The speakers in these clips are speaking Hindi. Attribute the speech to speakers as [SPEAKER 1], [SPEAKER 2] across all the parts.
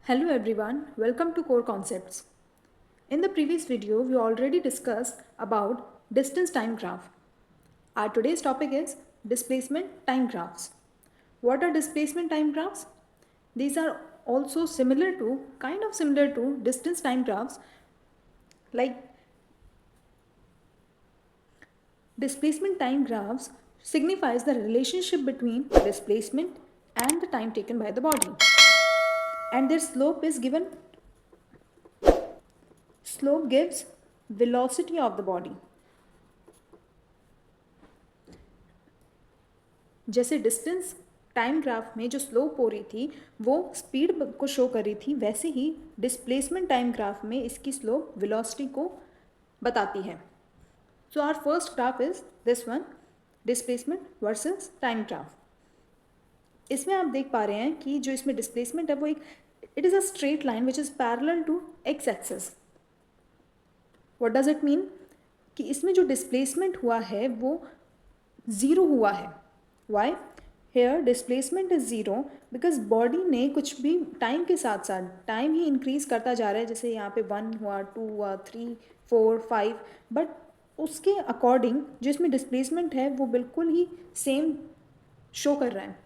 [SPEAKER 1] Hello everyone, welcome to Core Concepts. In the previous video, we already discussed about distance time graph. Our today's topic is displacement time graphs. What are displacement time graphs? These are also kind of similar to distance time graphs. Like displacement time graphs signifies the relationship between displacement and the time taken by the body. And their slope gives velocity of the body. जैसे डिस्टेंस टाइम ग्राफ में जो स्लोप हो रही थी वो स्पीड को शो कर रही थी, वैसे ही डिस्प्लेसमेंट टाइम ग्राफ में इसकी स्लोप वेलोसिटी को बताती है. So our first graph is this one, displacement versus time graph. इसमें आप देख पा रहे हैं कि जो इसमें डिस्प्लेसमेंट है वो it is a straight line which is parallel to X axis. What does it mean कि इसमें जो डिस्प्लेसमेंट हुआ है वो ज़ीरो हुआ है. Why? Here displacement is zero because body ने कुछ भी टाइम के साथ साथ टाइम ही इंक्रीज करता जा रहा है. जैसे यहाँ पे 1 हुआ, 2 हुआ, 3, 4, 5, बट उसके अकॉर्डिंग जो इसमें डिस्प्लेसमेंट है वो बिल्कुल ही सेम शो कर रहा है.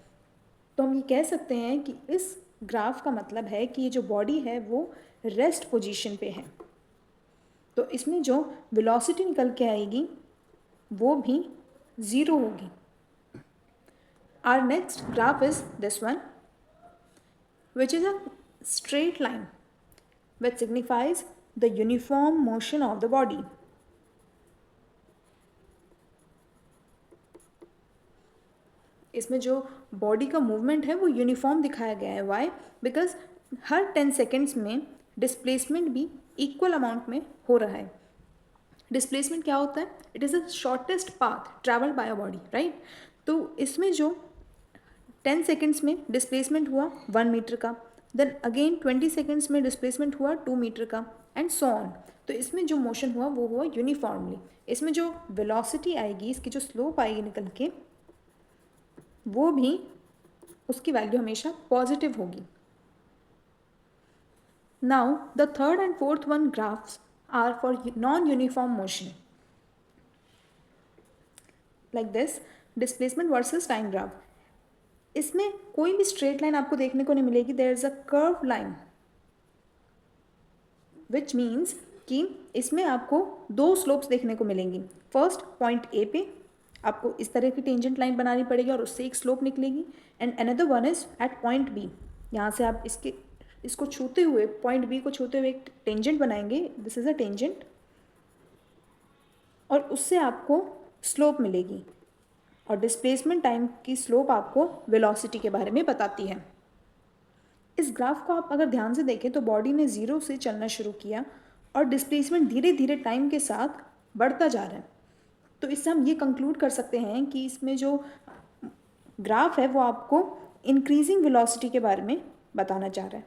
[SPEAKER 1] तो हम ये कह सकते हैं कि इस ग्राफ का मतलब है कि ये जो बॉडी है वो रेस्ट पोजीशन पे है. तो इसमें जो वेलोसिटी निकल के आएगी वो भी ज़ीरो होगी. Our next graph is this one, which is a straight line which signifies the uniform motion of the body. इसमें जो बॉडी का मूवमेंट है वो यूनिफॉर्म दिखाया गया है. वाई? बिकॉज हर 10 सेकेंड्स में डिस्प्लेसमेंट भी इक्वल अमाउंट में हो रहा है. डिस्प्लेसमेंट क्या होता है? It is the shortest path travelled bye a body, right? तो इसमें जो 10 सेकेंड्स में डिस्प्लेसमेंट हुआ 1 मीटर का, देन अगेन 20 सेकेंड्स में डिस्प्लेसमेंट हुआ 2 मीटर का, एंड सो ऑन. तो इसमें जो मोशन हुआ वो हुआ यूनिफॉर्मली. इसमें जो वेलोसिटी आएगी, इसकी जो स्लोप आएगी निकल के, वो भी उसकी वैल्यू हमेशा पॉजिटिव होगी. Now the third and fourth one graphs are for non uniform motion, like this displacement versus time graph. इसमें कोई भी स्ट्रेट लाइन आपको देखने को नहीं मिलेगी. There is a curve line which means कि इसमें आपको दो स्लोप्स देखने को मिलेंगी. फर्स्ट पॉइंट ए पे आपको इस तरह की टेंजेंट लाइन बनानी पड़ेगी और उससे एक स्लोप निकलेगी, and another one is at point B. यहाँ से आप इसको छूते हुए, पॉइंट बी को छूते हुए एक टेंजेंट बनाएंगे. दिस इज अ टेंजेंट, और उससे आपको स्लोप मिलेगी. और डिस्प्लेसमेंट टाइम की स्लोप आपको वेलोसिटी के बारे में बताती है. इस ग्राफ को आप अगर ध्यान से देखें तो बॉडी ने ज़ीरो से चलना शुरू किया और डिस्प्लेसमेंट धीरे धीरे टाइम के साथ बढ़ता जा रहा है. तो इससे हम ये कंक्लूड कर सकते हैं कि इसमें जो ग्राफ है वो आपको इंक्रीजिंग वेलोसिटी के बारे में बताना चाह रहा है,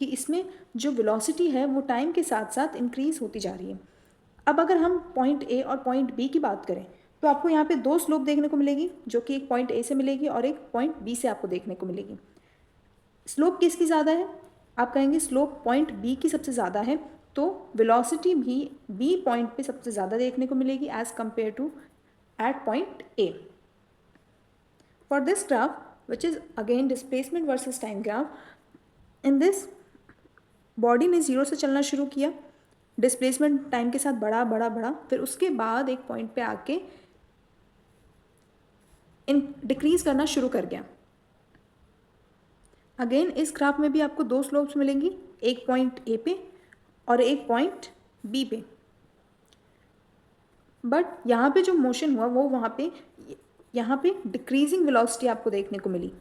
[SPEAKER 1] कि इसमें जो वेलोसिटी है वो टाइम के साथ साथ इंक्रीज होती जा रही है. अब अगर हम पॉइंट ए और पॉइंट बी की बात करें तो आपको यहाँ पे दो स्लोप देखने को मिलेगी, जो कि एक पॉइंट ए से मिलेगी और एक पॉइंट बी से आपको देखने को मिलेगी. स्लोप किसकी ज़्यादा है? आप कहेंगे स्लोप पॉइंट बी की सबसे ज़्यादा है, तो वेलोसिटी भी बी पॉइंट पे सबसे ज़्यादा देखने को मिलेगी as compare to at point A. For this graph which is again displacement versus time graph, in this body ने ज़ीरो से चलना शुरू किया, डिस्प्लेसमेंट टाइम के साथ बढ़ा बढ़ा बढ़ा, फिर उसके बाद एक पॉइंट पे आके डिक्रीज करना शुरू कर गया. अगेन इस ग्राफ में भी आपको दो स्लोप्स मिलेंगी, एक पॉइंट ए पे और एक पॉइंट बी पे. बट यहाँ पे जो मोशन हुआ वो यहाँ पे डिक्रीजिंग वेलोसिटी आपको देखने को मिली.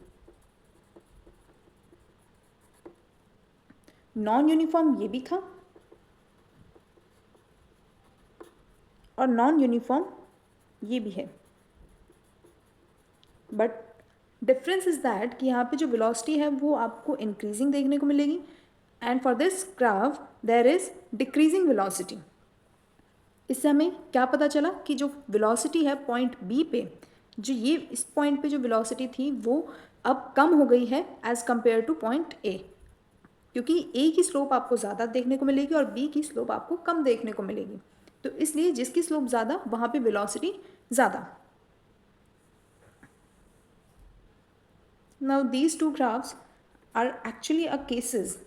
[SPEAKER 1] नॉन यूनिफॉर्म ये भी था और नॉन यूनिफॉर्म ये भी है. बट डिफरेंस इज दैट कि यहाँ पे जो वेलोसिटी है वो आपको इंक्रीजिंग देखने को मिलेगी, and for this graph there is decreasing velocity. इससे हमें क्या पता चला कि जो वेलोसिटी है पॉइंट बी पे, जो ये इस पॉइंट पे जो वेलोसिटी थी वो अब कम हो गई है as compare two point A, क्योंकि ए की स्लोप आपको ज़्यादा देखने को मिलेगी और बी की स्लोप आपको कम देखने को मिलेगी। तो इसलिए जिसकी स्लोप ज़्यादा वहाँ पे वेलोसिटी ज़्यादा। Now these two graphs are actually a cases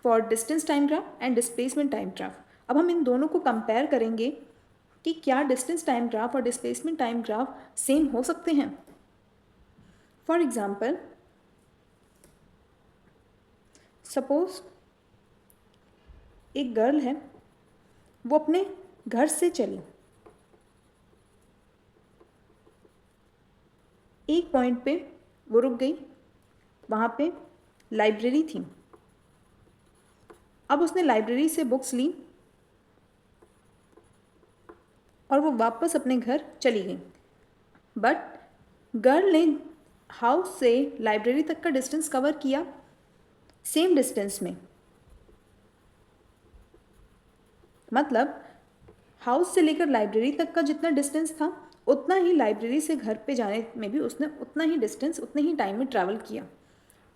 [SPEAKER 1] for distance time graph and displacement time graph. अब हम इन दोनों को कंपेयर करेंगे कि क्या डिस्टेंस टाइम ग्राफ और डिस्प्लेसमेंट टाइम ग्राफ सेम हो सकते हैं। फॉर एग्जाम्पल, सपोज एक गर्ल है, वो अपने घर से चली, एक पॉइंट पे वो रुक गई, वहाँ पे लाइब्रेरी थी। अब उसने लाइब्रेरी से बुक्स ली और वो वापस अपने घर चली गई। बट गर्ल ने हाउस से लाइब्रेरी तक का डिस्टेंस कवर किया सेम डिस्टेंस में, मतलब हाउस से लेकर लाइब्रेरी तक का जितना डिस्टेंस था उतना ही लाइब्रेरी से घर पे जाने में भी उसने उतना ही डिस्टेंस उतने ही टाइम में ट्रैवल किया।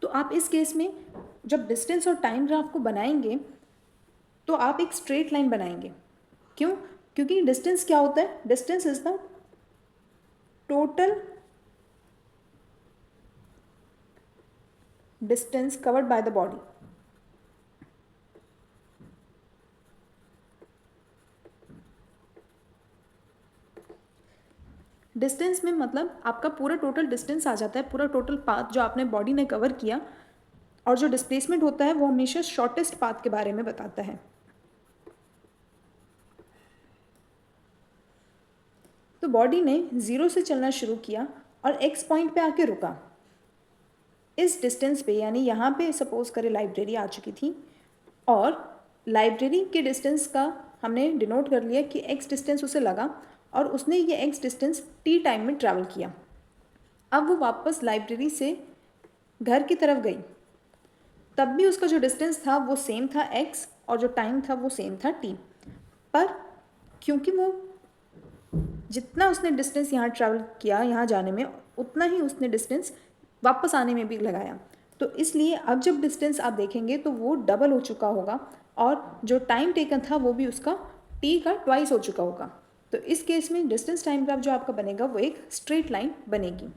[SPEAKER 1] तो आप इस केस में जब डिस्टेंस और टाइम ग्राफ को बनाएंगे तो आप एक स्ट्रेट लाइन बनाएंगे। क्यों? क्योंकि डिस्टेंस क्या होता है? Distance is the total distance covered by the body. Distance में मतलब आपका पूरा टोटल डिस्टेंस आ जाता है, पूरा टोटल पाथ जो आपने बॉडी ने कवर किया। और जो डिस्प्लेसमेंट होता है वो हमेशा शॉर्टेस्ट पाथ के बारे में बताता है। तो बॉडी ने 0 से चलना शुरू किया और एक्स पॉइंट पे आके रुका। इस डिस्टेंस पे, यानी यहाँ पे सपोज करें लाइब्रेरी आ चुकी थी और लाइब्रेरी के डिस्टेंस का हमने डिनोट कर लिया कि एक्स डिस्टेंस उसे लगा और उसने ये एक्स डिस्टेंस टी टाइम में ट्रैवल किया। अब वो वापस लाइब्रेरी से घर की तरफ गई, तब भी उसका जो डिस्टेंस था वो सेम था एक्स और जो टाइम था वो सेम था टी। पर क्योंकि वो जितना उसने डिस्टेंस यहाँ ट्रैवल किया यहाँ जाने में, उतना ही उसने डिस्टेंस वापस आने में भी लगाया। तो इसलिए अब जब डिस्टेंस आप देखेंगे तो वो डबल हो चुका होगा और जो टाइम टेकन था वो भी उसका टी का ट्वाइस हो चुका होगा। तो इस केस में डिस्टेंस टाइम ग्राफ जो आपका बनेगा वो एक स्ट्रेट लाइन बनेगी।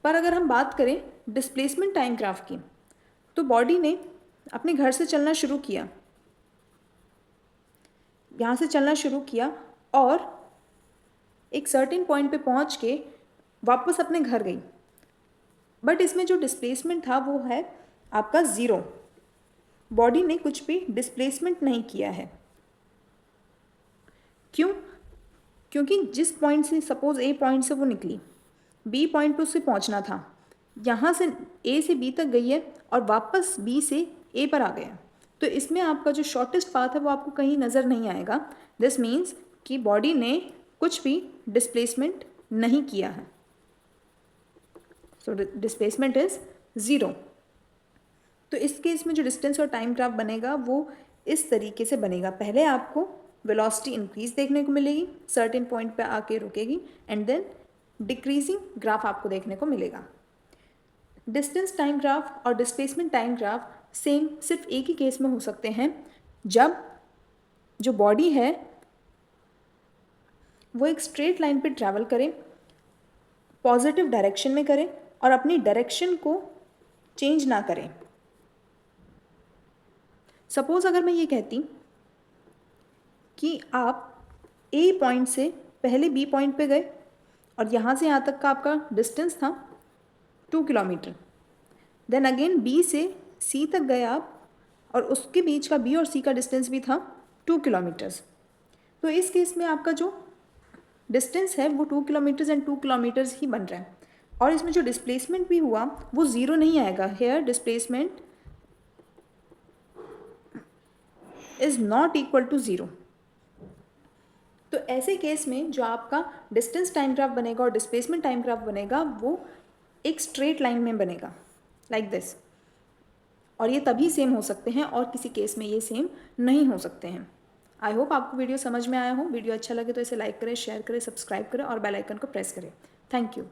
[SPEAKER 1] पर अगर हम बात करें डिस्प्लेसमेंट टाइम ग्राफ की, तो बॉडी ने अपने घर से चलना शुरू किया, यहाँ से चलना शुरू किया और एक सर्टेन पॉइंट पे पहुँच के वापस अपने घर गई। बट इसमें जो डिस्प्लेसमेंट था वो है आपका 0। बॉडी ने कुछ भी डिस्प्लेसमेंट नहीं किया है। क्यों? क्योंकि जिस पॉइंट से, सपोज ए पॉइंट से वो निकली, बी पॉइंट पे उसे पहुंचना था, यहाँ से ए से बी तक गई है और वापस बी से ए पर आ गया। तो इसमें आपका जो शॉर्टेस्ट पाथ है वो आपको कहीं नज़र नहीं आएगा। दिस मीन्स कि बॉडी ने कुछ भी डिस्प्लेसमेंट नहीं किया है। So displacement is 0। तो इस केस में जो डिस्टेंस और टाइम ग्राफ बनेगा वो इस तरीके से बनेगा। पहले आपको वेलोसिटी इंक्रीज देखने को मिलेगी, सर्टेन पॉइंट पे आके रुकेगी एंड देन डिक्रीजिंग ग्राफ आपको देखने को मिलेगा। डिस्टेंस टाइम ग्राफ और डिस्प्लेसमेंट टाइम ग्राफ सेम सिर्फ एक ही केस में हो सकते हैं, जब जो बॉडी है वो एक स्ट्रेट लाइन पे ट्रैवल करे, पॉजिटिव डायरेक्शन में करे और अपनी डायरेक्शन को चेंज ना करें। सपोज अगर मैं ये कहती कि आप ए पॉइंट से पहले बी पॉइंट पे गए और यहाँ से यहाँ तक का आपका डिस्टेंस था 2 किलोमीटर, देन अगेन बी से सी तक गए आप और उसके बीच का बी और सी का डिस्टेंस भी था 2 किलोमीटर्स। तो इस केस में आपका जो डिस्टेंस है वो 2 किलोमीटर्स एंड 2 किलोमीटर्स ही बन रहा है। और इसमें जो डिस्प्लेसमेंट भी हुआ वो 0 नहीं आएगा। Here displacement is not equal to 0। तो ऐसे केस में जो आपका डिस्टेंस टाइम ग्राफ बनेगा और डिस्प्लेसमेंट टाइम ग्राफ बनेगा वो एक स्ट्रेट लाइन में बनेगा, लाइक दिस। और ये तभी सेम हो सकते हैं और किसी केस में ये सेम नहीं हो सकते हैं। आई होप आपको वीडियो समझ में आया हो। वीडियो अच्छा लगे तो इसे लाइक करें, शेयर करें, सब्सक्राइब करें और बेल आइकन को प्रेस करें। Thank you.